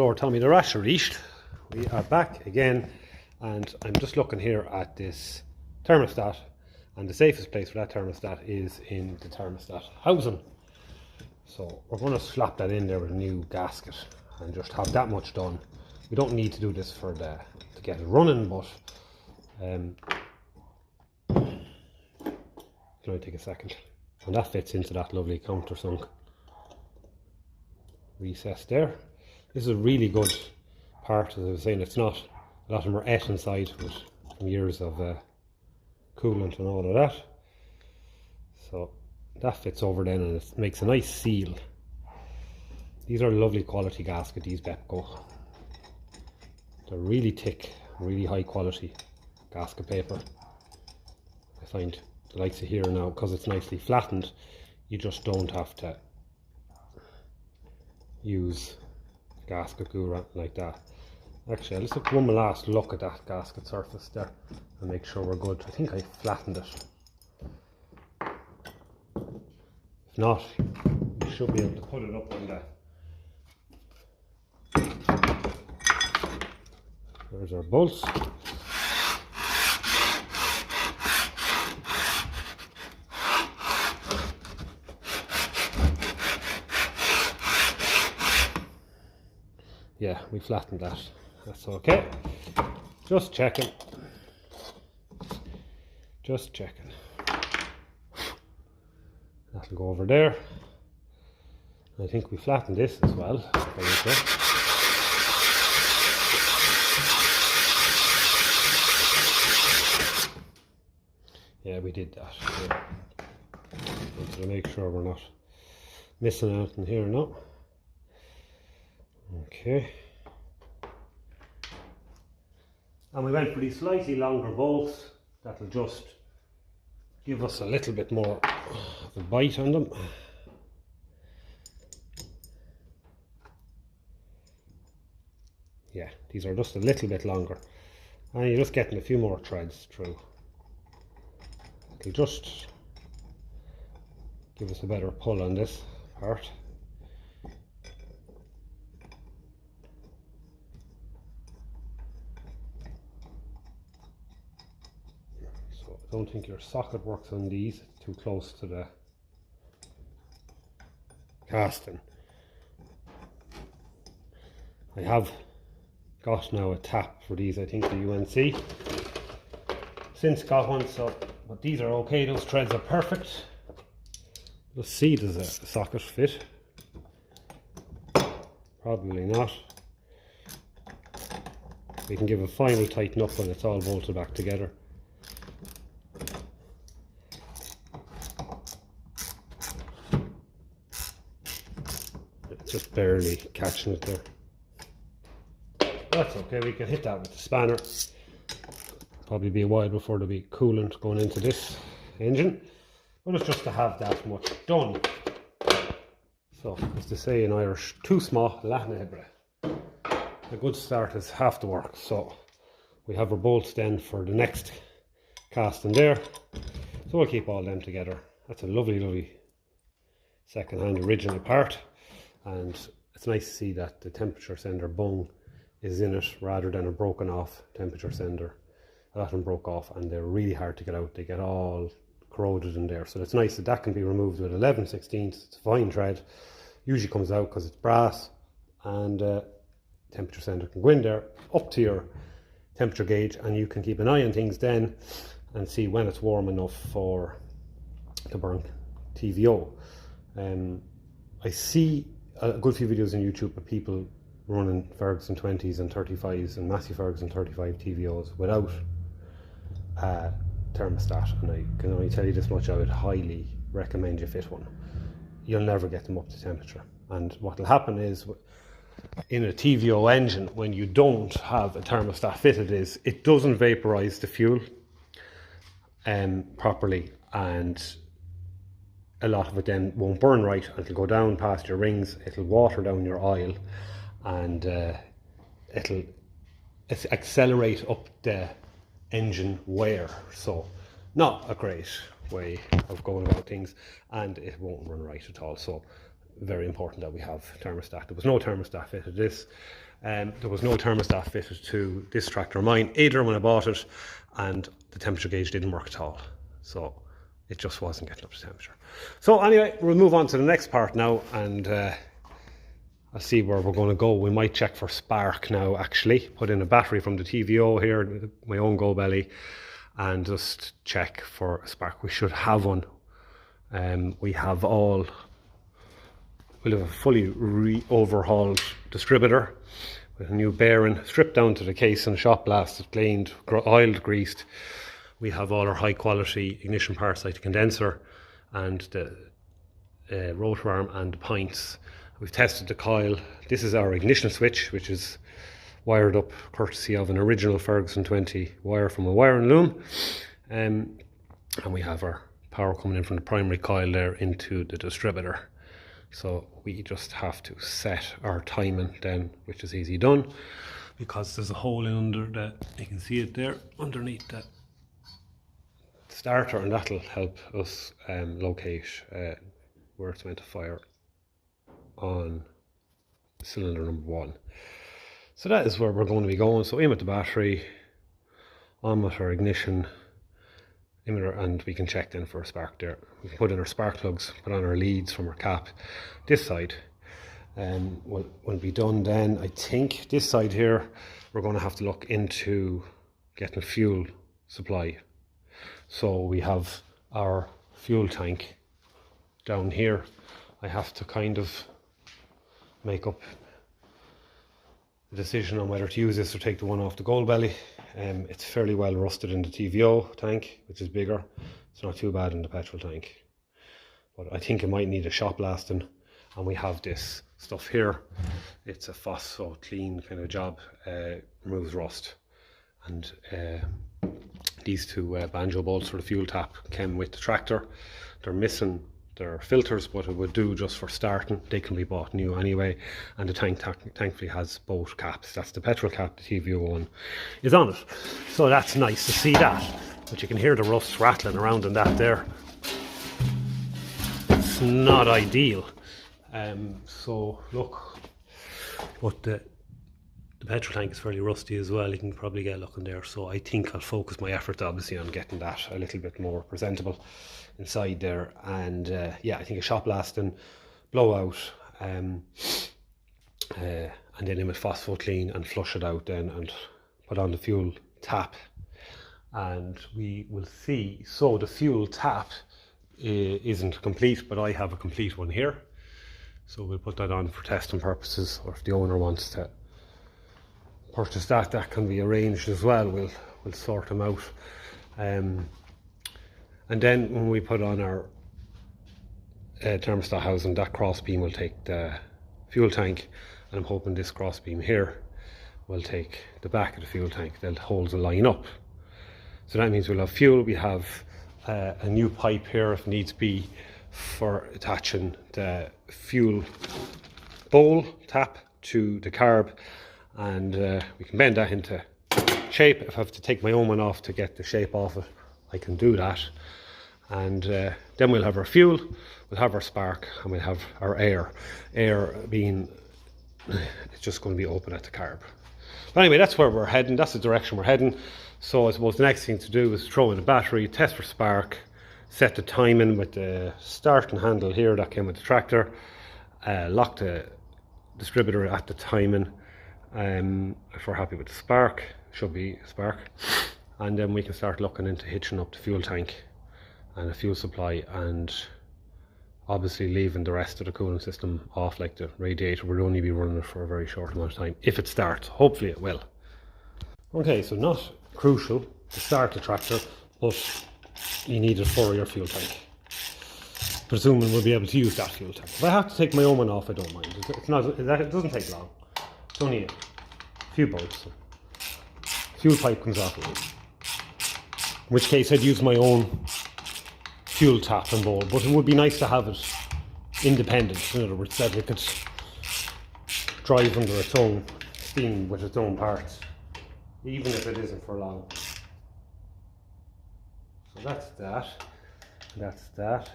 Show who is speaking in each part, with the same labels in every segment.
Speaker 1: Lord Tommy the Rasher East. We are back again, and I'm just looking here at this thermostat, and the safest place for that thermostat is in the thermostat housing. So we're going to slap that in there with a new gasket and just have that much done. We don't need to do this for to get it running, but can I take a second? And that fits into that lovely countersunk recess there. This is a really good part, as I was saying. It's not a lot of them are et inside from years of coolant and all of that. So that fits over then, and it makes a nice seal. These are lovely quality gasket, these Bepco. They're really thick, really high quality gasket paper. I find the likes of here now, because it's nicely flattened, you just don't have to use gasket glue or anything like that. Actually, let's take one last look at that gasket surface there and make sure we're good. I think I flattened it. If not, you should be able to put it up on that. There's our bolts. Yeah, we flattened that. That's okay. Just checking. Just checking. That'll go over there. I think we flattened this as well. Yeah, we did that. Yeah. Wanted to make sure we're not missing anything here now. Okay. And we went for these slightly longer bolts that'll just give us a little bit more of a bite on them. Yeah, these are just a little bit longer, and you're just getting a few more threads through. It'll just give us a better pull on this part. I don't think your socket works on these, it's too close to the casting. I have got now a tap for these, I think the UNC. Since got one, so but these are okay, those threads are perfect. Let's see, does a socket fit? Probably not. We can give a final tighten up when it's all bolted back together. Just barely catching it there. That's okay, we can hit that with the spanner. Probably be a while before there'll be coolant going into this engine, but it's just to have that much done. So, as they say in Irish, too small, Latin Hebre. A good start is half the work. So we have our bolts then for the next casting there. So we'll keep all them together. That's a lovely, lovely second-hand original part. And it's nice to see that the temperature sender bung is in it rather than a broken off temperature sender. A lot of them broke off and they're really hard to get out. They get all corroded in there. So it's nice that that can be removed with 11/16. It's a fine thread. Usually comes out because it's brass, and temperature sender can go in there up to your temperature gauge, and you can keep an eye on things then and see when it's warm enough for to burn TVO. I see a good few videos on YouTube of people running Ferguson 20s and 35s and Massey Ferguson 35 TVOs without thermostat, and I can only tell you this much: I would highly recommend you fit one. You'll never get them up to temperature, and what will happen is in a TVO engine, when you don't have a thermostat fitted, is it doesn't vaporize the fuel properly, and a lot of it then won't burn right. It'll go down past your rings, it'll water down your oil, and it'll accelerate up the engine wear. So not a great way of going about things, and it won't run right at all. So very important that we have thermostat. There was no thermostat fitted this. There was no thermostat fitted to this tractor of mine either when I bought it, and the temperature gauge didn't work at all. So it just wasn't getting up to temperature. So anyway, we'll move on to the next part now, and I'll see where we're going to go. We might check for spark now, actually. Put in a battery from the TVO here, my own go belly, and just check for a spark. We should have one. We'll have a fully overhauled distributor with a new bearing, stripped down to the case and shop blasted, cleaned, oiled, greased. We have all our high quality ignition parts like the condenser and the rotor arm and the points. We've tested the coil. This is our ignition switch, which is wired up courtesy of an original Ferguson 20 wire from a wiring loom. And we have our power coming in from the primary coil there into the distributor. So we just have to set our timing then, which is easy done, because there's a hole in under the, you can see it there, underneath the starter, and that'll help us locate where it's meant to fire on cylinder number 1. So that is where we're going to be going. So in with the battery, on with our ignition, and we can check then for a spark there. We can put in our spark plugs, put on our leads from our cap this side, and will be done then. I think this side here we're going to have to look into getting fuel supply. So we have our fuel tank down here. I have to kind of make up the decision on whether to use this or take the one off the gold belly. It's fairly well rusted in the TVO tank, which is bigger. It's not too bad in the petrol tank, but I think it might need a shop blasting. And we have this stuff here. It's a phospho clean kind of job, removes rust. And these two banjo bolts for the fuel tap came with the tractor. They're missing their filters, but it would do just for starting. They can be bought new anyway, and the tank thankfully has both caps. That's the petrol cap, the TVO one is on it, so that's nice to see that. But you can hear the rust rattling around in that there. It's not ideal. So look, but the petrol tank is fairly rusty as well. You can probably get a look in there, so I think I'll focus my effort obviously on getting that a little bit more presentable inside there. And yeah, I think a shop blasting, blowout, and then in with phospho clean and flush it out then, and put on the fuel tap, and we will see. So the fuel tap isn't complete, but I have a complete one here, so we'll put that on for testing purposes, or if the owner wants to purchase that, that can be arranged as well. We'll sort them out. And then when we put on our thermostat housing, that cross beam will take the fuel tank, and I'm hoping this cross beam here will take the back of the fuel tank. They'll hold the line up. So that means we'll have fuel. We have a new pipe here if needs be for attaching the fuel bowl tap to the carb, and we can bend that into shape. If I have to take my own one off to get the shape off it, I can do that. And then we'll have our fuel, we'll have our spark, and we'll have our air. Air being, it's just going to be open at the carb. But anyway, that's where we're heading, that's the direction we're heading. So I suppose the next thing to do is throw in a battery, test for spark, set the timing with the starting handle here that came with the tractor, lock the distributor at the timing. If we're happy with the spark, should be spark, and then we can start looking into hitching up the fuel tank and the fuel supply, and obviously leaving the rest of the cooling system off, like the radiator. We'll only be running it for a very short amount of time if it starts. Hopefully it will. Okay, so not crucial to start the tractor, but you need it for your fuel tank. Presuming we'll be able to use that fuel tank. If I have to take my own one off, I don't mind. It doesn't take long. It's only a few bolts. Fuel pipe comes off with it. In which case I'd use my own fuel tap and bowl, but it would be nice to have it independent. In other words, that it could drive under its own steam with its own parts, even if it isn't for long. So that's that. That's that.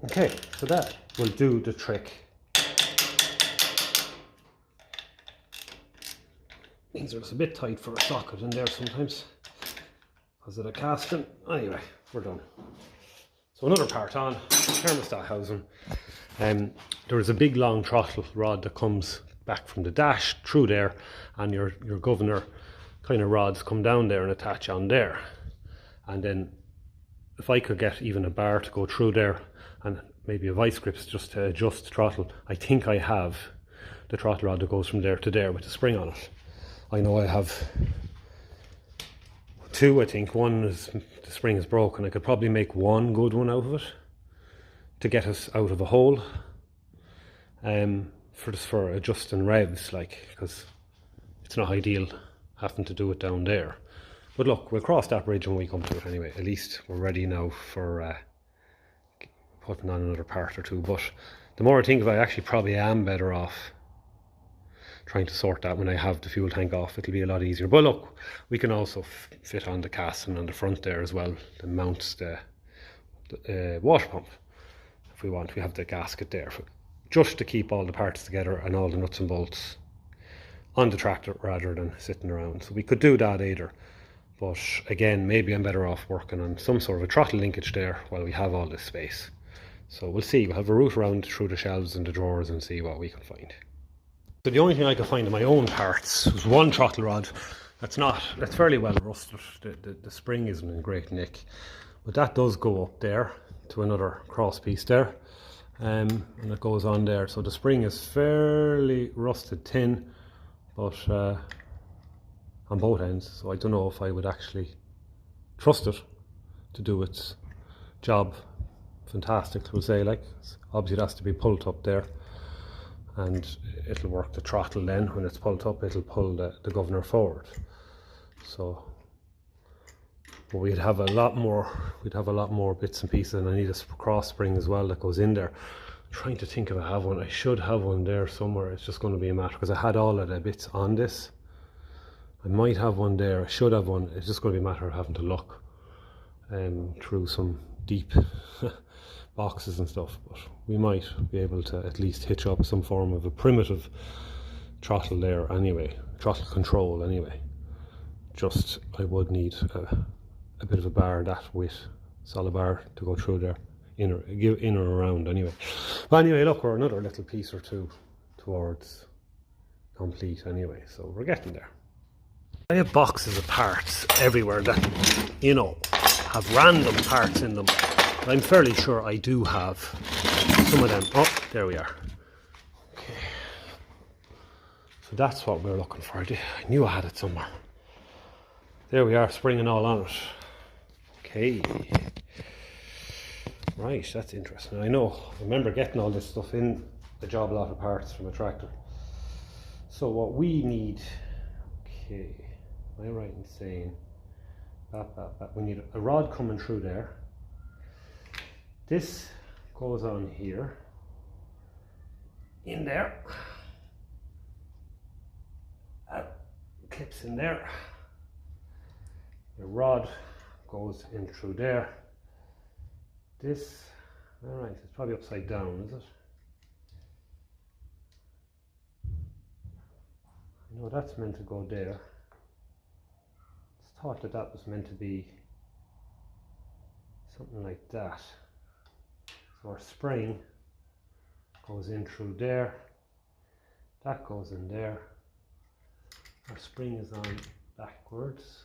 Speaker 1: Okay, so that will do the trick. Things are just a bit tight for a socket in there sometimes because of the casting. Anyway, we're done. So another part on, thermostat housing. There is a big long throttle rod that comes back from the dash through there, and your governor kind of rods come down there and attach on there. And then if I could get even a bar to go through there and maybe a vice grips just to adjust the throttle, I think I have the throttle rod that goes from there to there with the spring on it. I know I have two, I think. One is, the spring is broken. I could probably make one good one out of it to get us out of a hole for adjusting revs, like, because it's not ideal having to do it down there. But look, we'll cross that bridge when we come to it anyway. At least we're ready now for putting on another part or two. But the more I think of it, I actually probably am better off trying to sort that when I have the fuel tank off. It'll be a lot easier. But look, we can also fit on the casting on the front there as well that mounts the water pump if we want. We have the gasket there just to keep all the parts together and all the nuts and bolts on the tractor rather than sitting around. So we could do that either. But again, maybe I'm better off working on some sort of a throttle linkage there while we have all this space. So we'll see. We'll have a route around through the shelves and the drawers and see what we can find. So the only thing I could find in my own parts was one throttle rod that's fairly well rusted. The spring isn't in great nick, but that does go up there to another cross piece there, and it goes on there. So the spring is fairly rusted tin, but on both ends. So I don't know if I would actually trust it to do its job fantastic, we'll say. Like, obviously it has to be pulled up there, and it'll work the throttle. Then when it's pulled up, it'll pull the governor forward. So, but we'd have a lot more bits and pieces, and I need a cross spring as well that goes in there. I'm trying to think if I have one. I should have one there somewhere. It's just going to be a matter, because I had all of the bits on this. I might have one there. I should have one. It's just going to be a matter of having to look through some deep boxes and stuff, but we might be able to at least hitch up some form of a primitive throttle there anyway, throttle control anyway. Just I would need a bit of a bar, that with solid bar to go through there, in or around anyway. But anyway, look, we're another little piece or two towards complete anyway, so we're getting there. I have boxes of parts everywhere that, you know, have random parts in them. I'm fairly sure I do have some of them. Oh, there we are. Okay. So that's what we're looking for. I knew I had it somewhere. There we are, spring and all on it. Okay. Right, that's interesting. I remember getting all this stuff in a job lot of parts from a tractor. So what we need, okay, am I right in saying we need a rod coming through there. This goes on here, in there, clips in there, the rod goes in through there. This, alright, it's probably upside down, is it? I know that's meant to go there. I thought that was meant to be something like that. So our spring goes in through there, that goes in there, our spring is on backwards,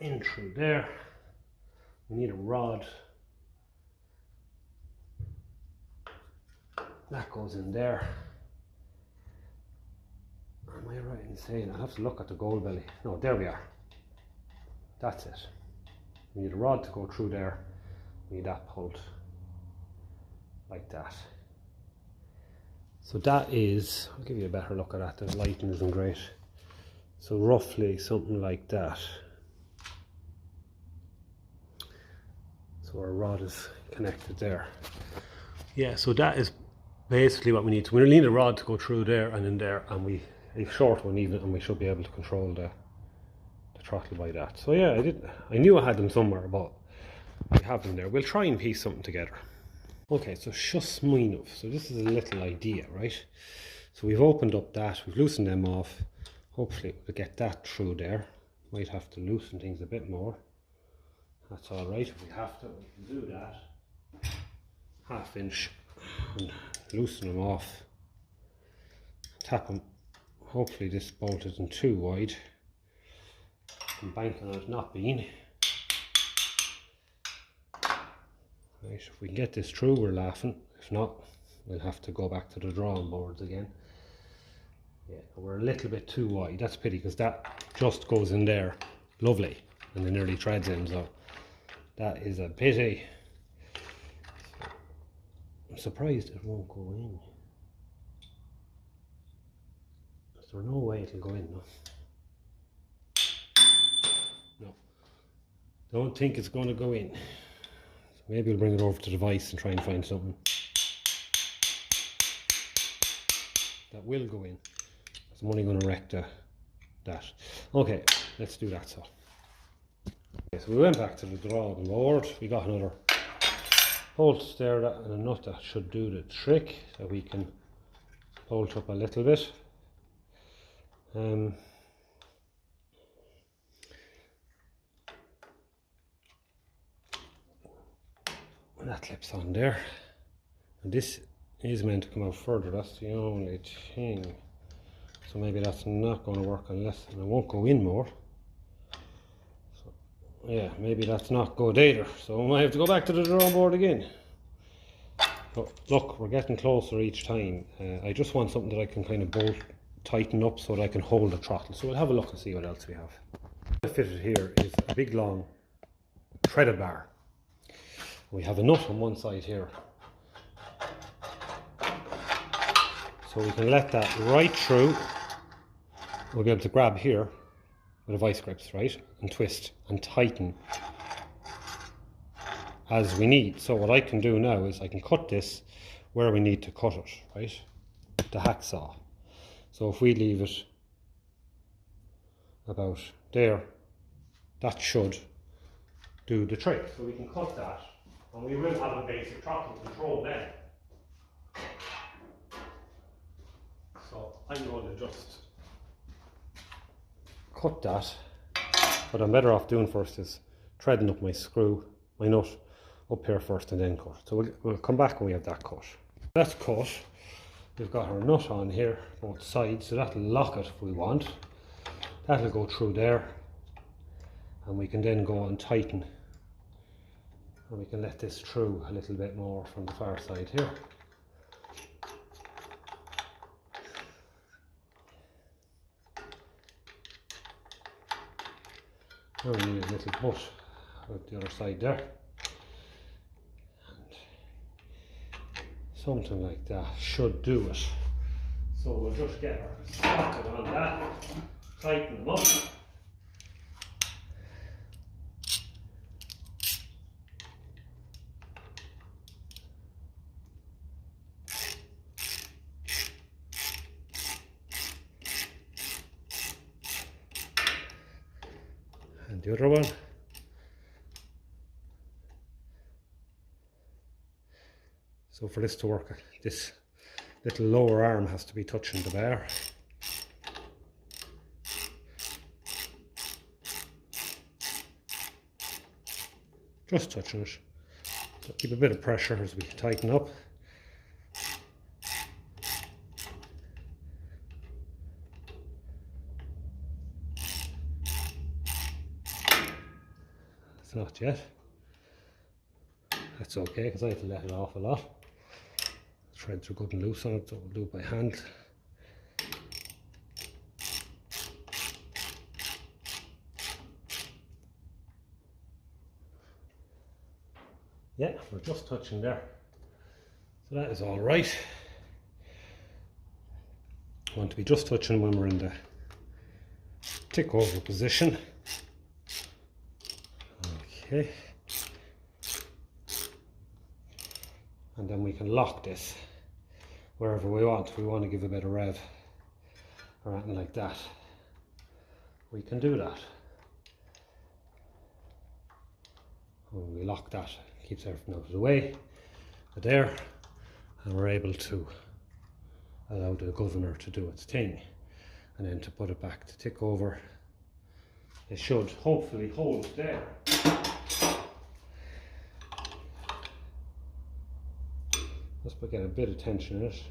Speaker 1: in through there. We need a rod, that goes in there. Am I right in saying, I'll have to look at the gold belly. No, there we are. That's it. We need a rod to go through there. We need that pulled like that. So that is, I'll give you a better look at that. The lighting isn't great. So roughly something like that. So our rod is connected there. Yeah, so that is basically what we need. So we need a rod to go through there and in there, and a short one even, and we should be able to control the throttle by that. So yeah, I knew I had them somewhere, but I have them there. We'll try and piece something together. Okay, so just mine up. So this is a little idea, right? So we've opened up that, we've loosened them off. Hopefully we'll get that through there. Might have to loosen things a bit more. That's all right. If we have to, we can do that. 1/2 inch and loosen them off. Tap them. Hopefully this bolt isn't too wide. I'm banking on it not being. Right, if we can get this through, we're laughing. If not, we'll have to go back to the drawing boards again. Yeah, we're a little bit too wide. That's a pity, because that just goes in there lovely and it nearly threads in, so that is a pity. I'm surprised it won't go in. Is there no way it'll go in? No. Don't think it's going to go in. So maybe we'll bring it over to the vise and try and find something that will go in. So I'm only going to wreck that. Okay, let's do that. So we went back to the drawing board. We got another bolt there and a nut that should do the trick, so we can bolt up a little bit. That clips on there, and this is meant to come out further. That's the only thing. So maybe that's not going to work unless, and it won't go in more. So yeah, maybe that's not good either. So I might have to go back to the drawing board again. But look, we're getting closer each time. I just want something that I can kind of bolt, tighten up so that I can hold the throttle. So we'll have a look and see what else we have. What I fitted here is a big long threaded bar. We have a nut on one side here, so we can let that right through. We'll be able to grab here with a vice grips, right, and twist and tighten as we need. So what I can do now is I can cut this where we need to cut it, right, the hacksaw. So if we leave it about there, that should do the trick. So we can cut that, and we will have a basic throttle control then. So I'm going to just cut that. What I'm better off doing first is threading up my nut up here first and then cut. So we'll come back when we have that cut. That's cut. We've got our nut on here, both sides, so that'll lock it if we want. That'll go through there, and we can then go and tighten. And we can let this through a little bit more from the far side here. Now we need a little butt out the other side there. And something like that should do it. So we'll just get our socket on that, tighten them up. And the other one. So for this to work, this little lower arm has to be touching the bar. Just touching it. So keep a bit of pressure as we tighten up. It's not yet. That's okay, because I have to let it off a lot. Threads are good and loose on it, so we'll do it by hand. Yeah, we're just touching there. So that is all right. I want to be just touching when we're in the tick over position. Okay. And then we can lock this wherever we want. If we want to give a bit of rev or anything like that, we can do that. When we lock that, it keeps everything out of the way. But there, and we're able to allow the governor to do its thing. And then to put it back to tick over, it should hopefully hold there. Just by getting a bit of tension in it.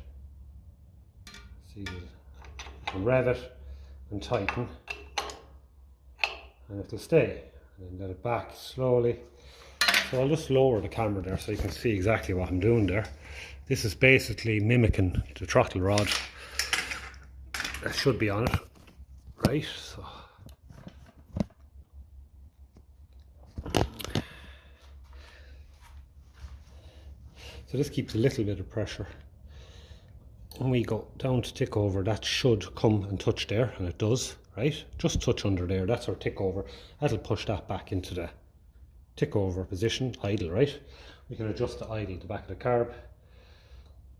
Speaker 1: See, you can rev it and tighten, and it'll stay. And then let it back slowly. So I'll just lower the camera there so you can see exactly what I'm doing there. This is basically mimicking the throttle rod that should be on it, right? So this keeps a little bit of pressure. When we go down to tick over, that should come and touch there, and it does, right? Just touch under there, that's our tick over. That'll push that back into the tick over position, idle, right? We can adjust the idle, the back of the carb.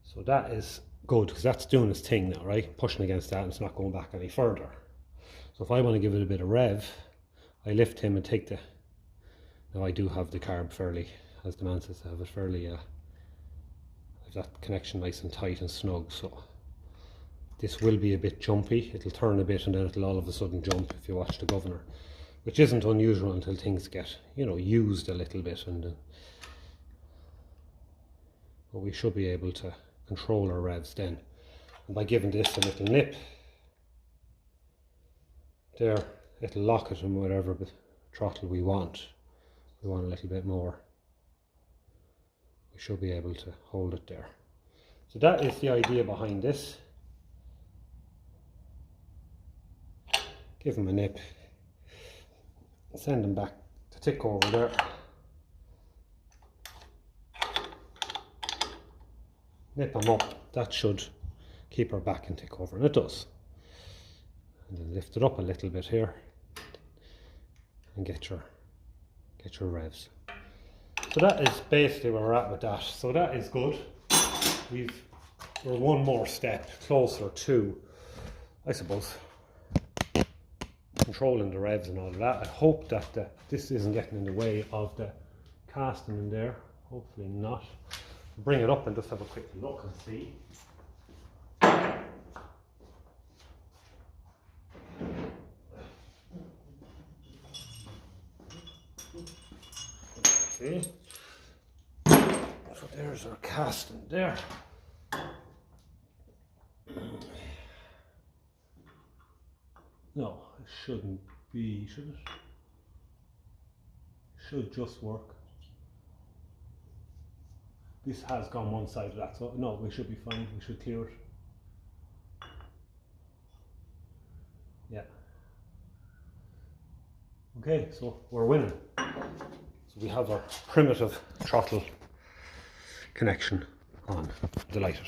Speaker 1: So that is good, because that's doing its thing now, right? Pushing against that, and it's not going back any further. So if I want to give it a bit of rev, I lift him and take the... Now I do have the carb fairly, as the man says, I have it fairly... that connection nice and tight and snug, so this will be a bit jumpy. It'll turn a bit and then it'll all of a sudden jump if you watch the governor, which isn't unusual until things get, you know, used a little bit. And but we should be able to control our revs then, and by giving this a little nip there, it'll lock it in whatever throttle we want. We want a little bit more, we should be able to hold it there. So that is the idea behind this. Give them a nip, send them back to tick over there. Nip them up, that should keep her back and tick over, and it does. And then lift it up a little bit here and get your revs. So that is basically where we're at with that. So that is good. We're one more step closer to, I suppose, controlling the revs and all of that. I hope that this isn't getting in the way of the casting in there. Hopefully not. Bring it up and just have a quick look and see. Okay. So there's our casting there. No, it shouldn't be, should it? Should just work. This has gone one side of that, so no, we should be fine. We should clear it. Yeah. Okay, so we're winning. So we have our primitive throttle connection on, delighted.